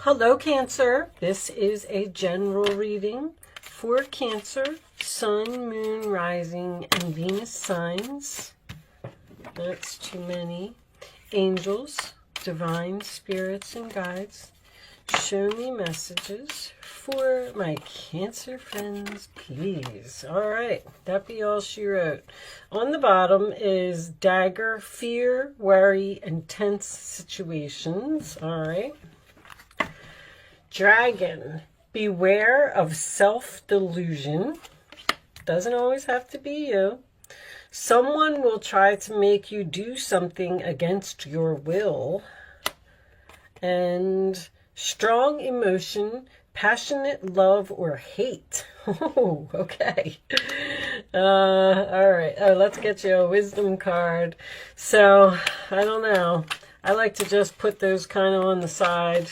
Hello, Cancer. This is a general reading for Cancer, Sun, Moon, Rising, and Venus signs. That's too many. Angels, divine spirits, and guides, show me messages for my Cancer friends, please. All right, that be all she wrote. On the bottom is dagger, fear, worry, and tense situations. All right. Dragon, beware of self-delusion. Doesn't always have to be you. Someone will try to make you do something against your will. And strong emotion, passionate love or hate. Oh, okay. All right. Let's get you a wisdom card. So, I don't know. I like to just put those kind of on the side.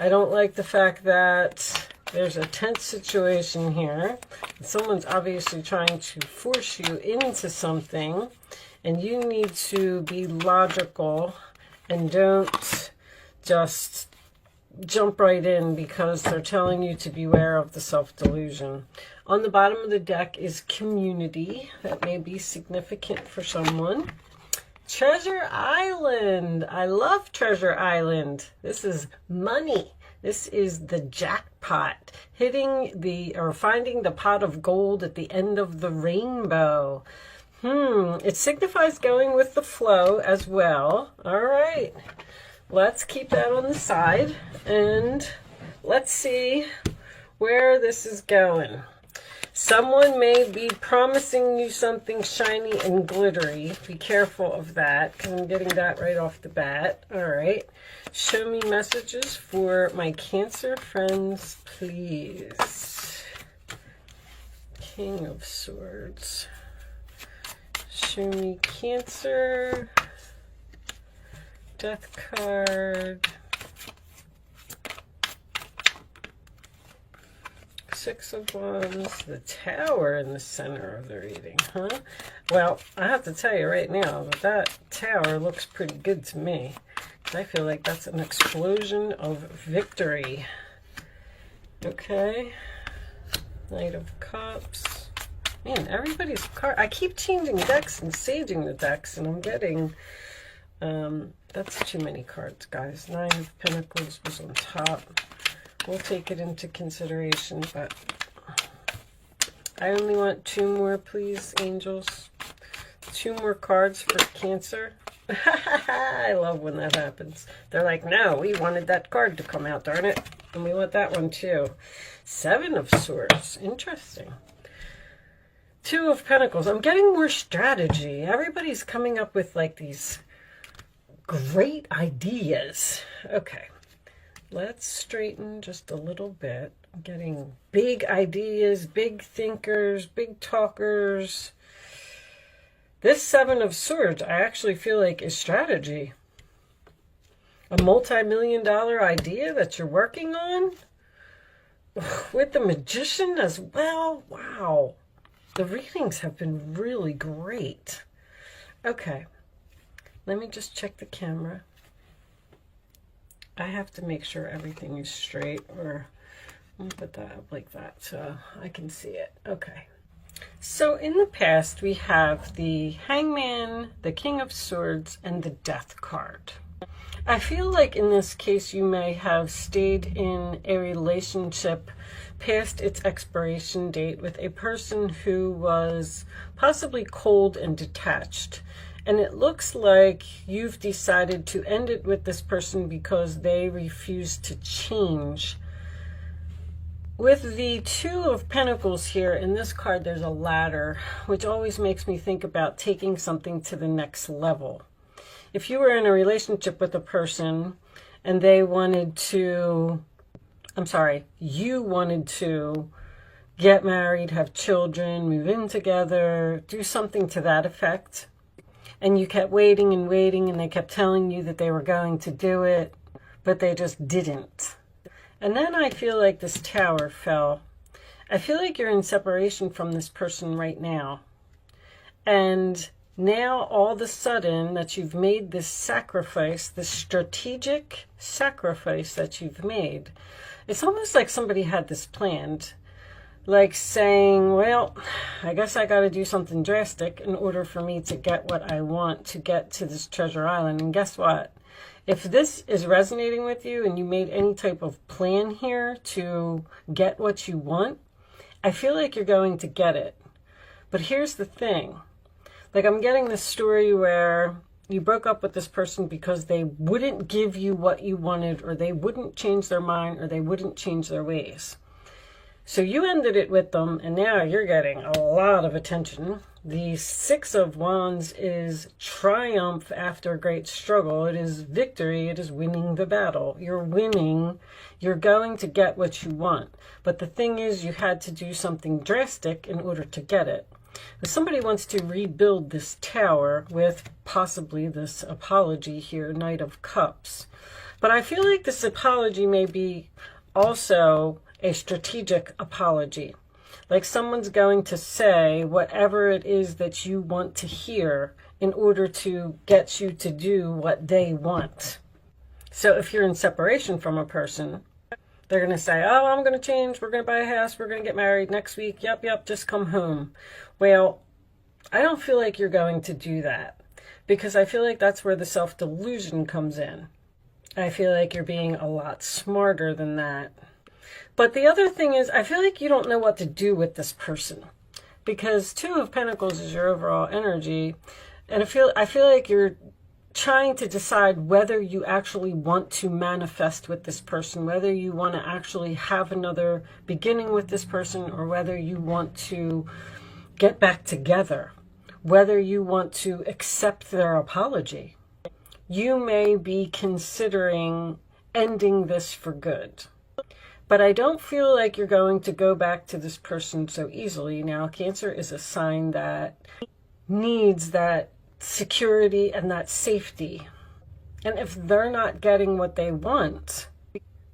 I don't like the fact that there's a tense situation here. Someone's obviously trying to force you into something, and you need to be logical and don't just jump right in because they're telling you to beware of the self-delusion. On the bottom of the deck is community. That may be significant for someone. Treasure Island. I love Treasure Island. This is money. This is the jackpot. Finding the pot of gold at the end of the rainbow. It signifies going with the flow as well. All right. Let's keep that on the side and let's see where this is going. Someone may be promising you something shiny and glittery. Be careful of that because I'm getting that right off the bat. All right. Show me messages for my Cancer friends, please. King of Swords. Show me Cancer. Death card. Six of Wands, the Tower in the center of the reading, huh? Well, I have to tell you right now that Tower looks pretty good to me. I feel like that's an explosion of victory. Okay. Knight of Cups. Man, everybody's card. I keep changing decks and saging the decks, and I'm getting... that's too many cards, guys. Nine of Pentacles was on top. We'll take it into consideration, but I only want two more, please, angels. Two more cards for Cancer. I love when that happens. They're like, no, we wanted that card to come out, darn it. And we want that one too. Seven of Swords. Interesting. Two of Pentacles. I'm getting more strategy. Everybody's coming up with like these great ideas. Okay. Let's straighten just a little bit. I'm getting big ideas, big thinkers, big talkers. This Seven of Swords, I actually feel like is strategy. A multi-million-dollar idea that you're working on with the Magician as well. Wow. The readings have been really great. Okay. Let me just check the camera. I have to make sure everything is straight, or let me put that up like that so I can see it. Okay. So in the past, we have the Hangman, the King of Swords, and the Death card. I feel like in this case, you may have stayed in a relationship past its expiration date with a person who was possibly cold and detached. And it looks like you've decided to end it with this person because they refuse to change. With the Two of Pentacles here, in this card, there's a ladder, which always makes me think about taking something to the next level. If you were in a relationship with a person and they wanted to, you wanted to get married, have children, move in together, do something to that effect, and you kept waiting and waiting, and they kept telling you that they were going to do it, but they just didn't. And then I feel like this Tower fell. I feel like you're in separation from this person right now. And Now, all of a sudden that you've made this sacrifice, this strategic sacrifice that you've made, it's almost like somebody had this planned. Like saying, well, I guess I got to do something drastic in order for me to get what I want to get to this treasure island. And guess what? If this is resonating with you and you made any type of plan here to get what you want, I feel like you're going to get it. But here's the thing. Like, I'm getting this story where you broke up with this person because they wouldn't give you what you wanted, or they wouldn't change their mind, or they wouldn't change their ways. So you ended it with them, and now you're getting a lot of attention. The Six of Wands is triumph after great struggle. It is victory. It is winning the battle. You're winning. You're going to get what you want. But the thing is, you had to do something drastic in order to get it. Somebody wants to rebuild this tower with possibly this apology here, Knight of Cups. But I feel like this apology may be also a strategic apology. Like someone's going to say whatever it is that you want to hear in order to get you to do what they want. So if you're in separation from a person, they're going to say, oh, I'm going to change. We're going to buy a house. We're going to get married next week. Yep, just come home. Well, I don't feel like you're going to do that, because I feel like that's where the self-delusion comes in. I feel like you're being a lot smarter than that. But the other thing is, I feel like you don't know what to do with this person, because Two of Pentacles is your overall energy. And I feel like you're trying to decide whether you actually want to manifest with this person, whether you want to actually have another beginning with this person, or whether you want to get back together, whether you want to accept their apology. You may be considering ending this for good. But I don't feel like you're going to go back to this person so easily. Now, Cancer is a sign that needs that security and that safety. And if they're not getting what they want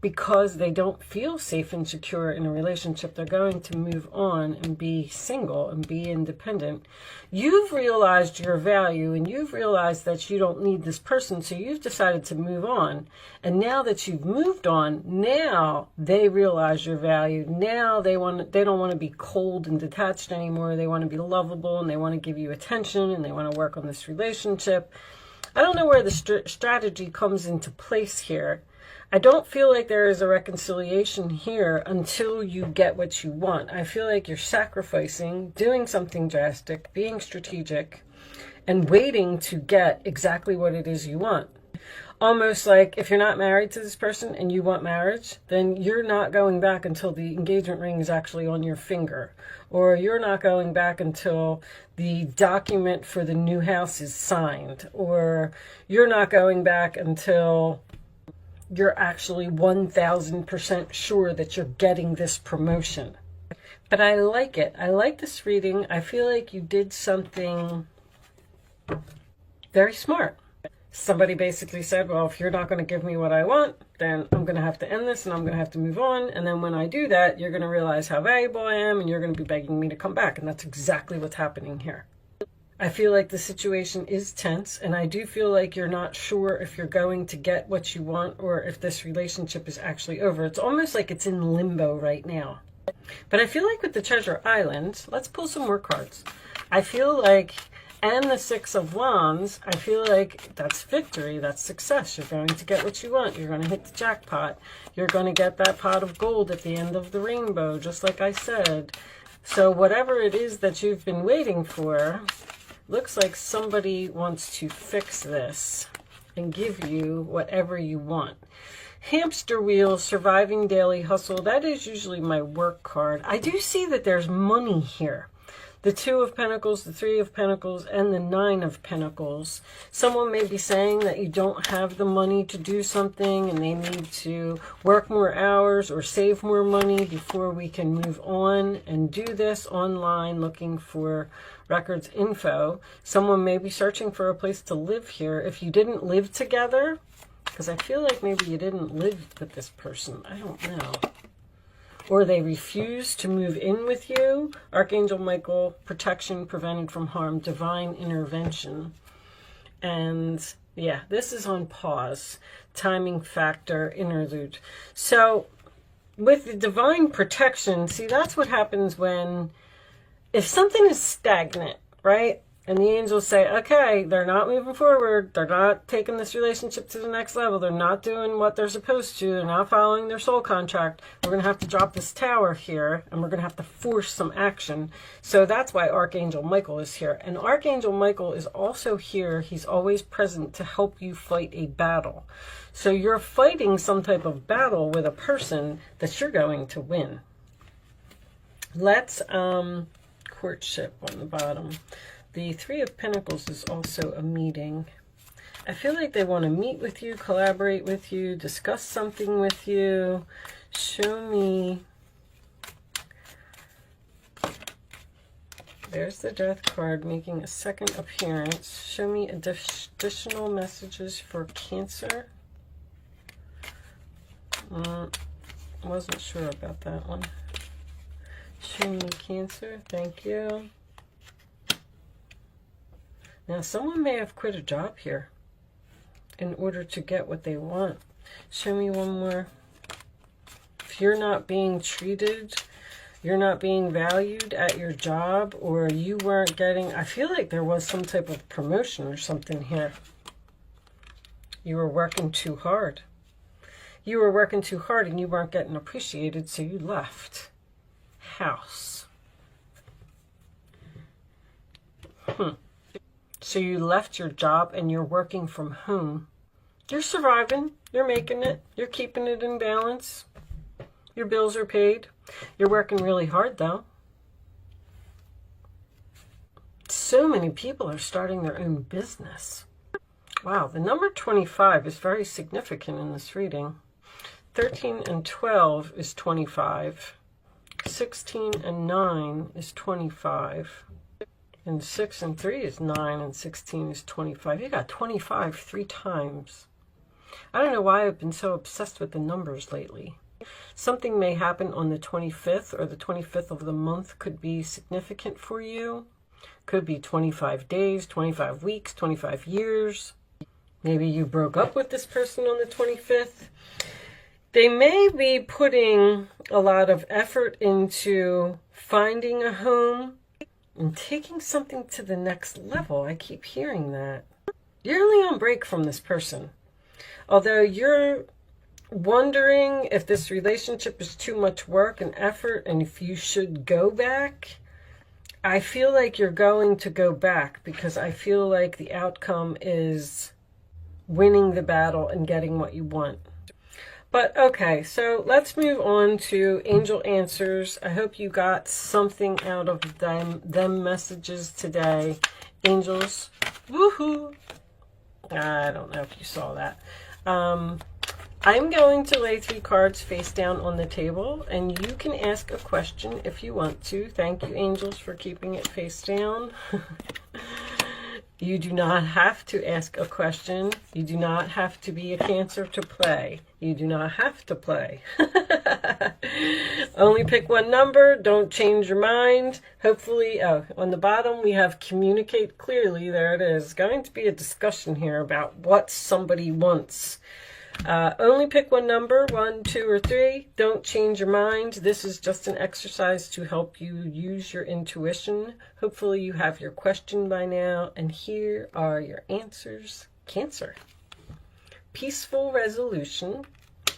because they don't feel safe and secure in a relationship, they're going to move on and be single and be independent. You've realized your value, and you've realized that you don't need this person, so you've decided to move on. And now that you've moved on, now they realize your value. Now they don't want to be cold and detached anymore. They want to be lovable, and they want to give you attention, and they want to work on this relationship. I don't know where the strategy comes into place here. I don't feel like there is a reconciliation here until you get what you want. I feel like you're sacrificing, doing something drastic, being strategic, and waiting to get exactly what it is you want. Almost like if you're not married to this person and you want marriage, then you're not going back until the engagement ring is actually on your finger. Or you're not going back until the document for the new house is signed. Or you're not going back until you're actually 1000% sure that you're getting this promotion. But I like it. I like this reading. I feel like you did something very smart. Somebody basically said, well, if you're not going to give me what I want, then I'm going to have to end this and I'm going to have to move on. And then when I do that, you're going to realize how valuable I am and you're going to be begging me to come back. And that's exactly what's happening here. I feel like the situation is tense, and I do feel like you're not sure if you're going to get what you want or if this relationship is actually over. It's almost like it's in limbo right now. But I feel like with the Treasure Island, let's pull some more cards. I feel like, and the Six of Wands, I feel like that's victory, that's success. You're going to get what you want. You're going to hit the jackpot. You're going to get that pot of gold at the end of the rainbow, just like I said. So whatever it is that you've been waiting for, looks like somebody wants to fix this and give you whatever you want. Hamster wheel, surviving daily hustle. That is usually my work card. I do see that there's money here. The Two of Pentacles, the Three of Pentacles, and the Nine of Pentacles. Someone may be saying that you don't have the money to do something and they need to work more hours or save more money before we can move on and do this online looking for records info. Someone may be searching for a place to live here. If you didn't live together, because I feel like maybe you didn't live with this person. I don't know. or they refuse to move in with you. Archangel Michael, protection, prevented from harm, divine intervention. And yeah, this is on pause, timing factor, interlude. So with the divine protection, see, that's what happens when, if something is stagnant, right? And the angels say, okay, they're not moving forward. They're not taking this relationship to the next level. They're not doing what they're supposed to. They're not following their soul contract. We're going to have to drop this tower here, and we're going to have to force some action. So that's why Archangel Michael is here. And Archangel Michael is also here. He's always present to help you fight a battle. So you're fighting some type of battle with a person that you're going to win. Let's, courtship on the bottom. The Three of Pentacles is also a meeting. I feel like they want to meet with you, collaborate with you, discuss something with you. Show me. There's the Death card making a second appearance. Show me additional messages for Cancer. Wasn't sure about that one. Show me Cancer. Thank you. Now, someone may have quit a job here in order to get what they want. Show me one more. If you're not being treated, you're not being valued at your job, or you weren't getting, I feel like there was some type of promotion or something here. You were working too hard. You were working too hard and you weren't getting appreciated, so you left. House. So you left your job and you're working from home. You're surviving. You're making it. You're keeping it in balance. Your bills are paid. You're working really hard, though. So many people are starting their own business. Wow, the number 25 is very significant in this reading. 13 and 12 is 25. 16 and 9 is 25. And 6 and 3 is 9, and 16 is 25. You got 25 3 times. I don't know why I've been so obsessed with the numbers lately. Something may happen on the 25th, or the 25th of the month could be significant for you. Could be 25 days, 25 weeks, 25 years. Maybe you broke up with this person on the 25th. They may be putting a lot of effort into finding a home and taking something to the next level. I keep hearing that. You're only on break from this person. Although you're wondering if this relationship is too much work and effort and if you should go back, I feel like you're going to go back, because I feel like the outcome is winning the battle and getting what you want. But okay, so let's move on to angel answers. I hope you got something out of them messages today. Angels, woohoo! I don't know if you saw that. I'm going to lay 3 cards face down on the table, and you can ask a question if you want to. Thank you, angels, for keeping it face down. You do not have to ask a question. You do not have to be a Cancer to play. You do not have to play. Only pick one number. Don't change your mind. Hopefully, on the bottom we have communicate clearly. There it is. Going to be a discussion here about what somebody wants. Only pick one number, 1, 2, or 3. Don't change your mind. This is just an exercise to help you use your intuition. Hopefully you have your question by now. And here are your answers. Cancer. Peaceful resolution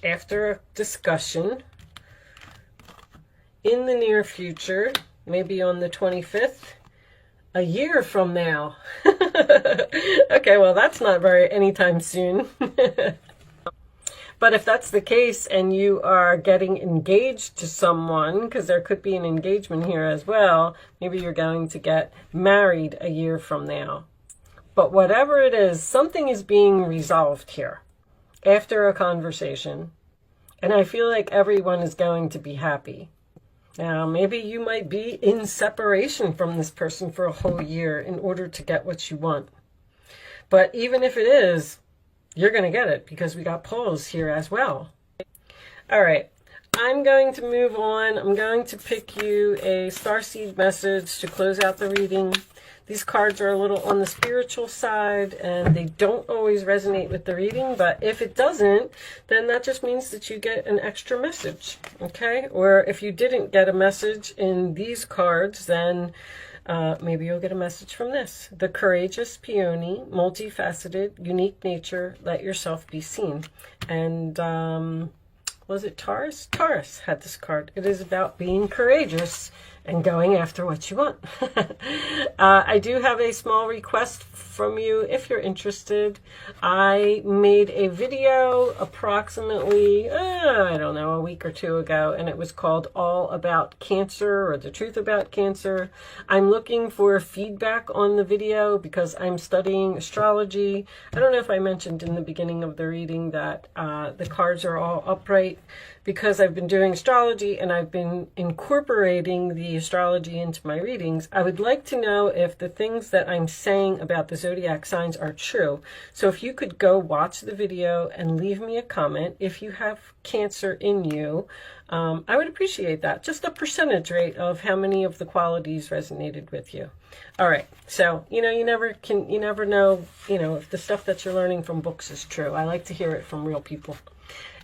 after a discussion in the near future, maybe on the 25th, a year from now. Okay, well, that's not very anytime soon. But if that's the case and you are getting engaged to someone, because there could be an engagement here as well, maybe you're going to get married a year from now. But whatever it is, something is being resolved here after a conversation. And I feel like everyone is going to be happy. Now, maybe you might be in separation from this person for a whole year in order to get what you want. But even if it is, you're going to get it, because we got poles here as well. All right. I'm going to move on. I'm going to pick you a starseed message to close out the reading. These cards are a little on the spiritual side, and they don't always resonate with the reading, but if it doesn't, then that just means that you get an extra message, okay? Or if you didn't get a message in these cards, then maybe you'll get a message from this. The courageous peony, multifaceted, unique nature, let yourself be seen. And was it Taurus? Taurus had this card. It is about being courageous and going after what you want. I do have a small request from you if you're interested. I made a video approximately, I don't know, a week or two ago, and it was called All About Cancer, or The Truth About Cancer. I'm looking for feedback on the video because I'm studying astrology. I don't know if I mentioned in the beginning of the reading that the cards are all upright because I've been doing astrology and I've been incorporating the astrology into my readings. I would like to know if the things that I'm saying about the zodiac signs are true. So if you could go watch the video and leave me a comment if you have Cancer in you, I would appreciate that. Just a percentage rate of how many of the qualities resonated with you. All right. So, you never know, if the stuff that you're learning from books is true. I like to hear it from real people.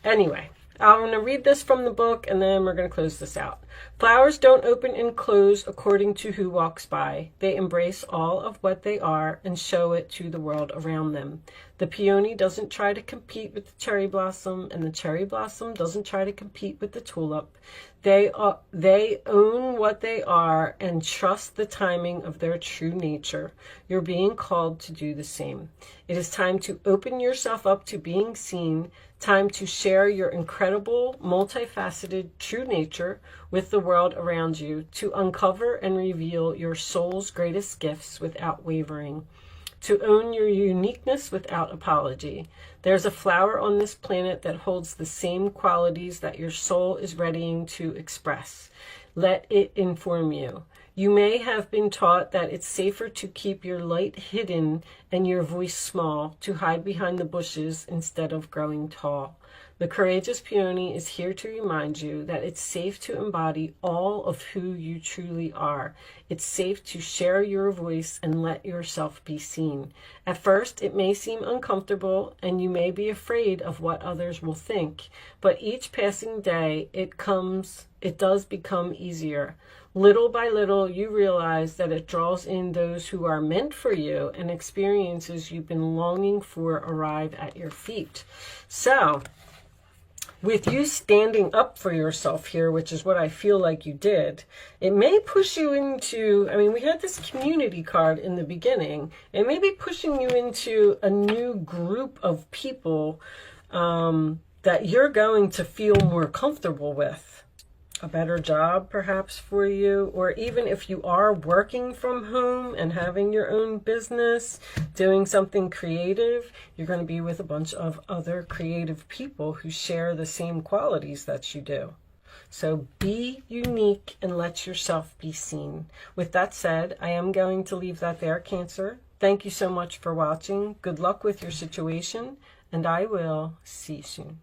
Anyway, I'm going to read this from the book, and then we're going to close this out. Flowers don't open and close according to who walks by. They embrace all of what they are and show it to the world around them. The peony doesn't try to compete with the cherry blossom, and the cherry blossom doesn't try to compete with the tulip. They own what they are and trust the timing of their true nature. You're being called to do the same. It is time to open yourself up to being seen, time to share your incredible, multifaceted true nature with the world around you, to uncover and reveal your soul's greatest gifts without wavering, to own your uniqueness without apology. There's a flower on this planet that holds the same qualities that your soul is readying to express. Let it inform you. You may have been taught that it's safer to keep your light hidden and your voice small, to hide behind the bushes instead of growing tall. The courageous peony is here to remind you that it's safe to embody all of who you truly are. It's safe to share your voice and let yourself be seen. At first, it may seem uncomfortable and you may be afraid of what others will think, but each passing day, it does become easier. Little by little, you realize that it draws in those who are meant for you, and experiences you've been longing for arrive at your feet. So, with you standing up for yourself here, which is what I feel like you did, it may push you into, we had this community card in the beginning. It may be pushing you into a new group of people that you're going to feel more comfortable with. A better job perhaps for you, or even if you are working from home and having your own business, doing something creative, you're going to be with a bunch of other creative people who share the same qualities that you do. So be unique and let yourself be seen. With that said, I am going to leave that there, Cancer. Thank you so much for watching. Good luck with your situation, and I will see you soon.